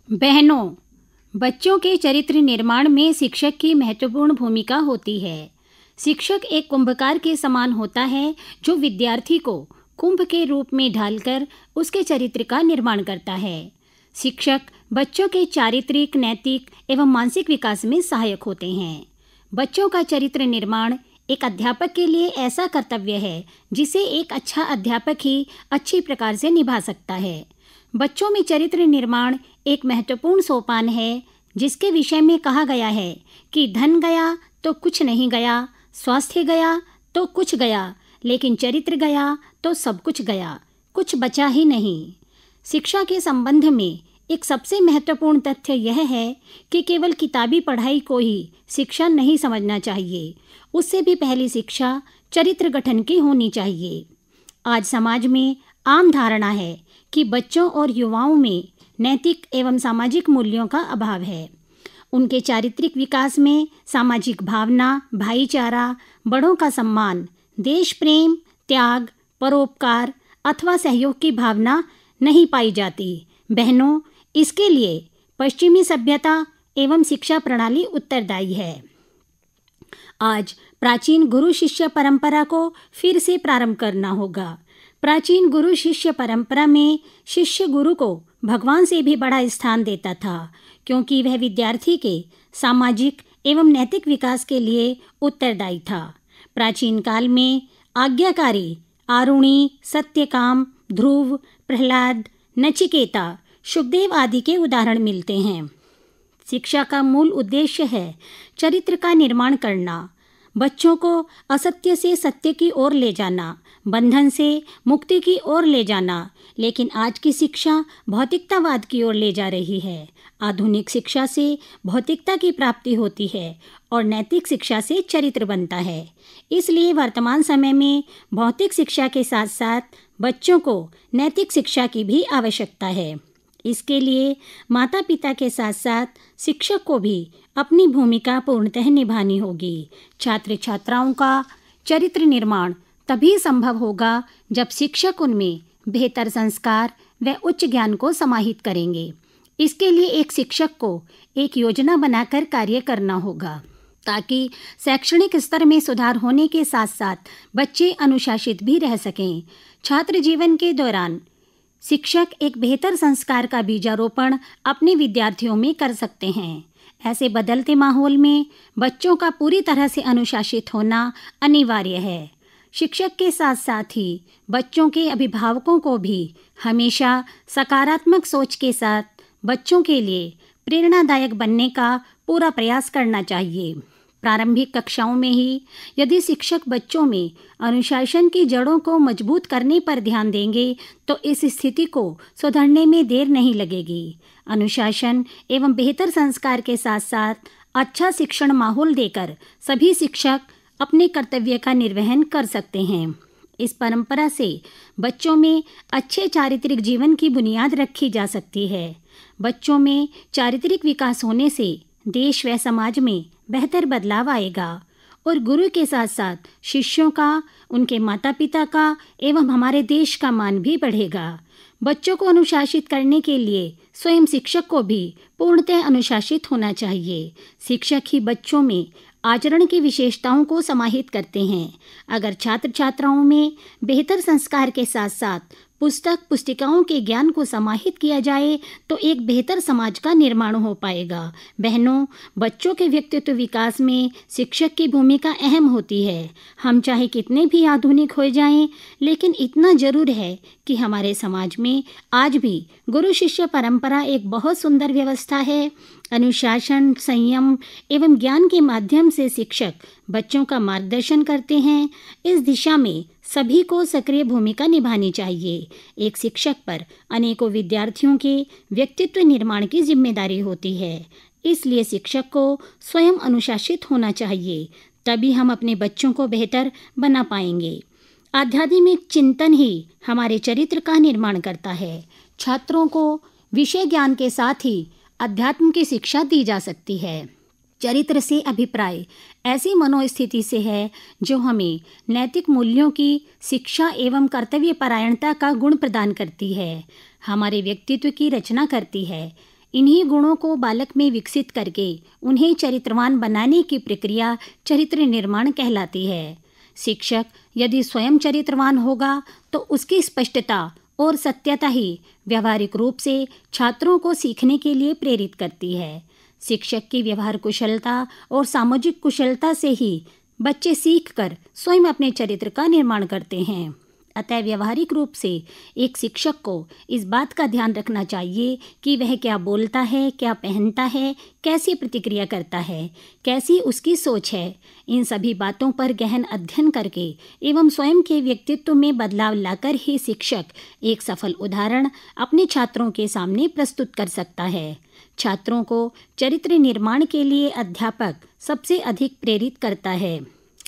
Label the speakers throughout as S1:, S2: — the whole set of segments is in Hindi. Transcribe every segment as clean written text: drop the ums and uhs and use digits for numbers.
S1: बहनों, बच्चों के चरित्र निर्माण में शिक्षक की महत्वपूर्ण भूमिका होती है। शिक्षक एक कुंभकार के समान होता है जो विद्यार्थी को कुंभ के रूप में ढालकर उसके चरित्र का निर्माण करता है। शिक्षक बच्चों के चारित्रिक, नैतिक एवं मानसिक विकास में सहायक होते हैं। बच्चों का चरित्र निर्माण एक अध्यापक के लिए ऐसा कर्तव्य है जिसे एक अच्छा अध्यापक ही अच्छी प्रकार से निभा सकता है। बच्चों में चरित्र निर्माण एक महत्वपूर्ण सोपान है जिसके विषय में कहा गया है कि धन गया तो कुछ नहीं गया, स्वास्थ्य गया तो कुछ गया, लेकिन चरित्र गया तो सब कुछ गया, कुछ बचा ही नहीं। शिक्षा के संबंध में एक सबसे महत्वपूर्ण तथ्य यह है कि केवल किताबी पढ़ाई को ही शिक्षा नहीं समझना चाहिए, उससे भी पहली शिक्षा चरित्र गठन की होनी चाहिए। आज समाज में आम धारणा है कि बच्चों और युवाओं में नैतिक एवं सामाजिक मूल्यों का अभाव है। उनके चारित्रिक विकास में सामाजिक भावना, भाईचारा, बड़ों का सम्मान, देश प्रेम, त्याग, परोपकार अथवा सहयोग की भावना नहीं पाई जाती। बहनों, इसके लिए पश्चिमी सभ्यता एवं शिक्षा प्रणाली उत्तरदायी है। आज प्राचीन गुरु शिष्य परंपरा को फिर से प्रारंभ करना होगा। प्राचीन गुरु शिष्य परंपरा में शिष्य गुरु को भगवान से भी बड़ा स्थान देता था, क्योंकि वह विद्यार्थी के सामाजिक एवं नैतिक विकास के लिए उत्तरदायी था। प्राचीन काल में आज्ञाकारी आरुणि, सत्यकाम, ध्रुव, प्रहलाद, नचिकेता, शुकदेव आदि के उदाहरण मिलते हैं। शिक्षा का मूल उद्देश्य है चरित्र का निर्माण करना, बच्चों को असत्य से सत्य की ओर ले जाना, बंधन से मुक्ति की ओर ले जाना। लेकिन आज की शिक्षा भौतिकतावाद की ओर ले जा रही है। आधुनिक शिक्षा से भौतिकता की प्राप्ति होती है और नैतिक शिक्षा से चरित्र बनता है। इसलिए वर्तमान समय में भौतिक शिक्षा के साथ साथ बच्चों को नैतिक शिक्षा की भी आवश्यकता है। इसके लिए माता पिता के साथ साथ शिक्षक को भी अपनी भूमिका पूर्णतः निभानी होगी। छात्र छात्राओं का चरित्र निर्माण तभी संभव होगा जब शिक्षक उनमें बेहतर संस्कार व उच्च ज्ञान को समाहित करेंगे। इसके लिए एक शिक्षक को एक योजना बनाकर कार्य करना होगा ताकि शैक्षणिक स्तर में सुधार होने के साथ साथ बच्चे अनुशासित भी रह सकें। छात्र जीवन के दौरान शिक्षक एक बेहतर संस्कार का बीजारोपण अपने विद्यार्थियों में कर सकते हैं। ऐसे बदलते माहौल में बच्चों का पूरी तरह से अनुशासित होना अनिवार्य है। शिक्षक के साथ साथ ही बच्चों के अभिभावकों को भी हमेशा सकारात्मक सोच के साथ बच्चों के लिए प्रेरणादायक बनने का पूरा प्रयास करना चाहिए। प्रारंभिक कक्षाओं में ही यदि शिक्षक बच्चों में अनुशासन की जड़ों को मजबूत करने पर ध्यान देंगे तो इस स्थिति को सुधरने में देर नहीं लगेगी। अनुशासन एवं बेहतर संस्कार के साथ साथ अच्छा शिक्षण माहौल देकर सभी शिक्षक अपने कर्तव्य का निर्वहन कर सकते हैं। इस परंपरा से बच्चों में अच्छे चारित्रिक जीवन की बुनियाद रखी जा सकती है। बच्चों में चारित्रिक विकास होने से देश व समाज में बेहतर बदलाव आएगा और गुरु के साथ साथ शिष्यों का, उनके माता पिता का एवं हमारे देश का मान भी बढ़ेगा। बच्चों को अनुशासित करने के लिए स्वयं शिक्षक को भी पूर्णतः अनुशासित होना चाहिए। शिक्षक ही बच्चों में आचरण की विशेषताओं को समाहित करते हैं। अगर छात्र छात्राओं में बेहतर संस्कार के साथ साथ पुस्तिकाओं के ज्ञान को समाहित किया जाए तो एक बेहतर समाज का निर्माण हो पाएगा। बहनों, बच्चों के व्यक्तित्व विकास में शिक्षक की भूमिका अहम होती है। हम चाहे कितने भी आधुनिक हो जाएं, लेकिन इतना जरूर है कि हमारे समाज में आज भी गुरु शिष्य परंपरा एक बहुत सुंदर व्यवस्था है। अनुशासन, संयम एवं ज्ञान के माध्यम से शिक्षक बच्चों का मार्गदर्शन करते हैं। इस दिशा में सभी को सक्रिय भूमिका निभानी चाहिए। एक शिक्षक पर अनेकों विद्यार्थियों के व्यक्तित्व निर्माण की जिम्मेदारी होती है। इसलिए शिक्षक को स्वयं अनुशासित होना चाहिए, तभी हम अपने बच्चों को बेहतर बना पाएंगे। आध्यात्मिक चिंतन ही हमारे चरित्र का निर्माण करता है। छात्रों को विषय ज्ञान के साथ ही अध्यात्म की शिक्षा दी जा सकती है। चरित्र से अभिप्राय ऐसी मनोस्थिति से है जो हमें नैतिक मूल्यों की शिक्षा एवं कर्तव्य परायणता का गुण प्रदान करती है, हमारे व्यक्तित्व की रचना करती है। इन्हीं गुणों को बालक में विकसित करके उन्हें चरित्रवान बनाने की प्रक्रिया चरित्र निर्माण कहलाती है। शिक्षक यदि स्वयं चरित्रवान होगा तो उसकी स्पष्टता और सत्यता ही व्यावहारिक रूप से छात्रों को सीखने के लिए प्रेरित करती है। शिक्षक की व्यवहार कुशलता और सामाजिक कुशलता से ही बच्चे सीखकर स्वयं अपने चरित्र का निर्माण करते हैं। अतः व्यवहारिक रूप से एक शिक्षक को इस बात का ध्यान रखना चाहिए कि वह क्या बोलता है, क्या पहनता है, कैसी प्रतिक्रिया करता है, कैसी उसकी सोच है। इन सभी बातों पर गहन अध्ययन करके एवं स्वयं के व्यक्तित्व में बदलाव लाकर ही शिक्षक एक सफल उदाहरण अपने छात्रों के सामने प्रस्तुत कर सकता है। छात्रों को चरित्र निर्माण के लिए अध्यापक सबसे अधिक प्रेरित करता है।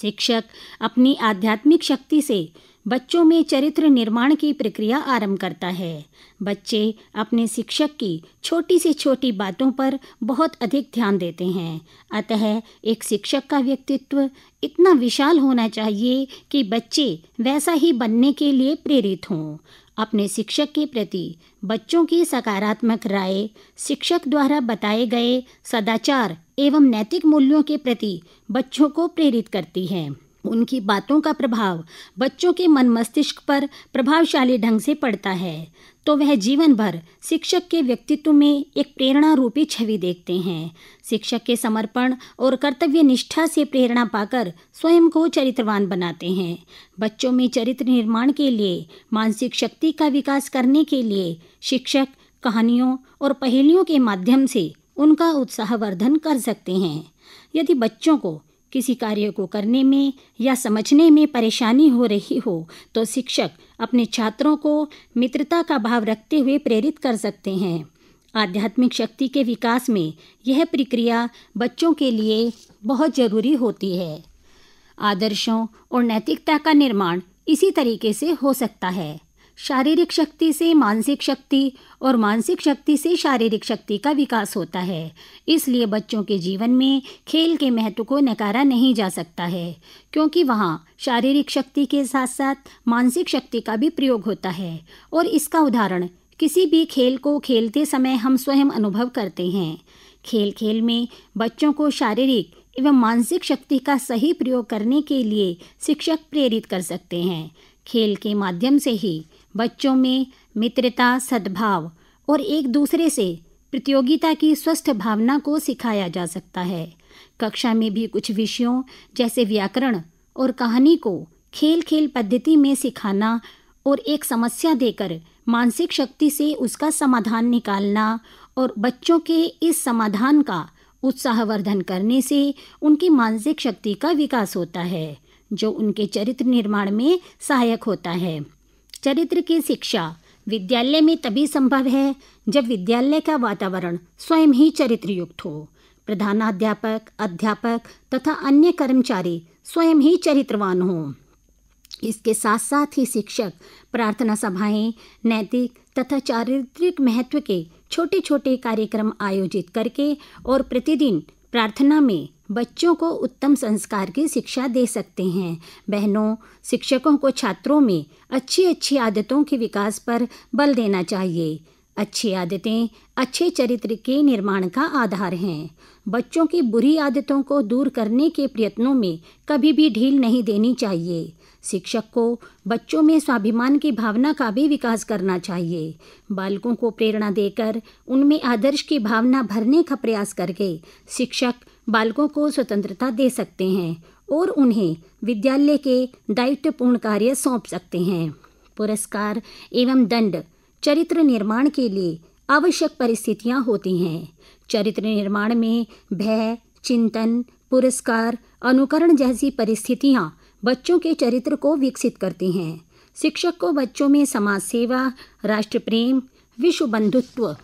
S1: शिक्षक अपनी आध्यात्मिक शक्ति से बच्चों में चरित्र निर्माण की प्रक्रिया आरंभ करता है। बच्चे अपने शिक्षक की छोटी से छोटी बातों पर बहुत अधिक ध्यान देते हैं। अतः एक शिक्षक का व्यक्तित्व इतना विशाल होना चाहिए कि बच्चे वैसा ही बनने के लिए प्रेरित हों। अपने शिक्षक के प्रति बच्चों की सकारात्मक राय शिक्षक द्वारा बताए गए सदाचार एवं नैतिक मूल्यों के प्रति बच्चों को प्रेरित करती है। उनकी बातों का प्रभाव बच्चों के मन मस्तिष्क पर प्रभावशाली ढंग से पड़ता है, तो वह जीवन भर शिक्षक के व्यक्तित्व में एक प्रेरणा रूपी छवि देखते हैं। शिक्षक के समर्पण और कर्तव्य निष्ठा से प्रेरणा पाकर स्वयं को चरित्रवान बनाते हैं। बच्चों में चरित्र निर्माण के लिए मानसिक शक्ति का विकास करने के लिए शिक्षक कहानियों और पहेलियों के माध्यम से उनका उत्साहवर्धन कर सकते हैं। यदि बच्चों को किसी कार्य को करने में या समझने में परेशानी हो रही हो तो शिक्षक अपने छात्रों को मित्रता का भाव रखते हुए प्रेरित कर सकते हैं। आध्यात्मिक शक्ति के विकास में यह प्रक्रिया बच्चों के लिए बहुत जरूरी होती है। आदर्शों और नैतिकता का निर्माण इसी तरीके से हो सकता है। शारीरिक शक्ति से मानसिक शक्ति और मानसिक शक्ति से शारीरिक शक्ति का विकास होता है। इसलिए बच्चों के जीवन में खेल के महत्व को नकारा नहीं जा सकता है, क्योंकि वहाँ शारीरिक शक्ति के साथ साथ मानसिक शक्ति का भी प्रयोग होता है। और इसका उदाहरण किसी भी खेल को खेलते समय हम स्वयं अनुभव करते हैं। खेल खेल में बच्चों को शारीरिक एवं मानसिक शक्ति का सही प्रयोग करने के लिए शिक्षक प्रेरित कर सकते हैं। खेल के माध्यम से ही बच्चों में मित्रता, सद्भाव और एक दूसरे से प्रतियोगिता की स्वस्थ भावना को सिखाया जा सकता है। कक्षा में भी कुछ विषयों जैसे व्याकरण और कहानी को खेल खेल पद्धति में सिखाना और एक समस्या देकर मानसिक शक्ति से उसका समाधान निकालना और बच्चों के इस समाधान का उत्साहवर्धन करने से उनकी मानसिक शक्ति का विकास होता है, जो उनके चरित्र निर्माण में सहायक होता है। चरित्र की शिक्षा विद्यालय में तभी संभव है जब विद्यालय का वातावरण स्वयं ही चरित्र युक्त हो। प्रधानाध्यापक, अध्यापक तथा अन्य कर्मचारी स्वयं ही चरित्रवान हों। इसके साथ साथ ही शिक्षक प्रार्थना सभाएं, नैतिक तथा चारित्रिक महत्व के छोटे छोटे कार्यक्रम आयोजित करके और प्रतिदिन प्रार्थना में बच्चों को उत्तम संस्कार की शिक्षा दे सकते हैं। बहनों, शिक्षकों को छात्रों में अच्छी आदतों के विकास पर बल देना चाहिए। अच्छी आदतें अच्छे चरित्र के निर्माण का आधार हैं। बच्चों की बुरी आदतों को दूर करने के प्रयत्नों में कभी भी ढील नहीं देनी चाहिए। शिक्षक को बच्चों में स्वाभिमान की भावना का भी विकास करना चाहिए। बालकों को प्रेरणा देकर उनमें आदर्श की भावना भरने का प्रयास करके शिक्षक बालकों को स्वतंत्रता दे सकते हैं और उन्हें विद्यालय के दायित्वपूर्ण कार्य सौंप सकते हैं। पुरस्कार एवं दंड चरित्र निर्माण के लिए आवश्यक परिस्थितियां होती हैं। चरित्र निर्माण में भय, चिंतन, पुरस्कार, अनुकरण जैसी परिस्थितियां बच्चों के चरित्र को विकसित करती हैं। शिक्षक को बच्चों में समाज सेवा, राष्ट्र प्रेम, विश्व बंधुत्व,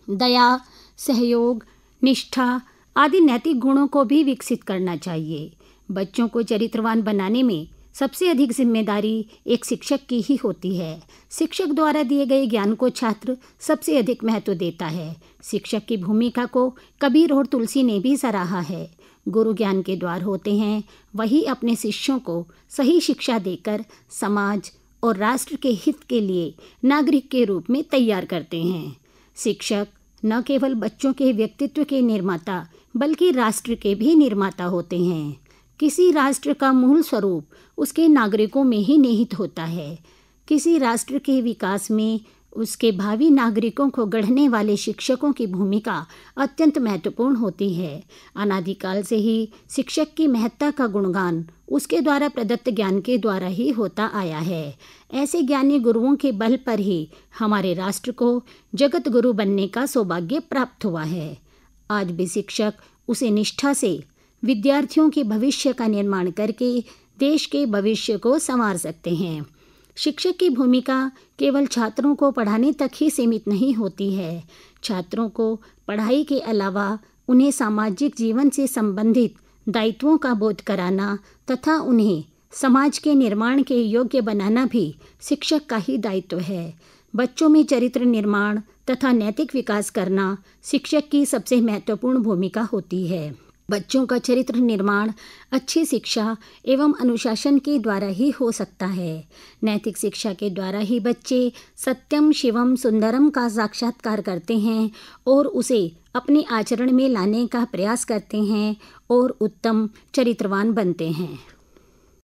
S1: दया, सहयोग, निष्ठा आदि नैतिक गुणों को भी विकसित करना चाहिए। बच्चों को चरित्रवान बनाने में सबसे अधिक जिम्मेदारी एक शिक्षक की ही होती है। शिक्षक द्वारा दिए गए ज्ञान को छात्र सबसे अधिक महत्व देता है। शिक्षक की भूमिका को कबीर और तुलसी ने भी सराहा है। गुरु ज्ञान के द्वार होते हैं, वही अपने शिष्यों को सही शिक्षा देकर समाज और राष्ट्र के हित के लिए नागरिक के रूप में तैयार करते हैं। शिक्षक न केवल बच्चों के व्यक्तित्व के निर्माता बल्कि राष्ट्र के भी निर्माता होते हैं। किसी राष्ट्र का मूल स्वरूप उसके नागरिकों में ही निहित होता है। किसी राष्ट्र के विकास में उसके भावी नागरिकों को गढ़ने वाले शिक्षकों की भूमिका अत्यंत महत्वपूर्ण होती है। अनादिकाल से ही शिक्षक की महत्ता का गुणगान उसके द्वारा प्रदत्त ज्ञान के द्वारा ही होता आया है। ऐसे ज्ञानी गुरुओं के बल पर ही हमारे राष्ट्र को जगत गुरु बनने का सौभाग्य प्राप्त हुआ है। आज भी शिक्षक उसे निष्ठा से विद्यार्थियों के भविष्य का निर्माण करके देश के भविष्य को संवार सकते हैं। शिक्षक की भूमिका केवल छात्रों को पढ़ाने तक ही सीमित नहीं होती है। छात्रों को पढ़ाई के अलावा उन्हें सामाजिक जीवन से संबंधित दायित्वों का बोध कराना तथा उन्हें समाज के निर्माण के योग्य बनाना भी शिक्षक का ही दायित्व है। बच्चों में चरित्र निर्माण तथा नैतिक विकास करना शिक्षक की सबसे महत्वपूर्ण भूमिका होती है। बच्चों का चरित्र निर्माण अच्छी शिक्षा एवं अनुशासन के द्वारा ही हो सकता है। नैतिक शिक्षा के द्वारा ही बच्चे सत्यम शिवम सुंदरम का साक्षात्कार करते हैं और उसे अपने आचरण में लाने का प्रयास करते हैं और उत्तम चरित्रवान बनते हैं।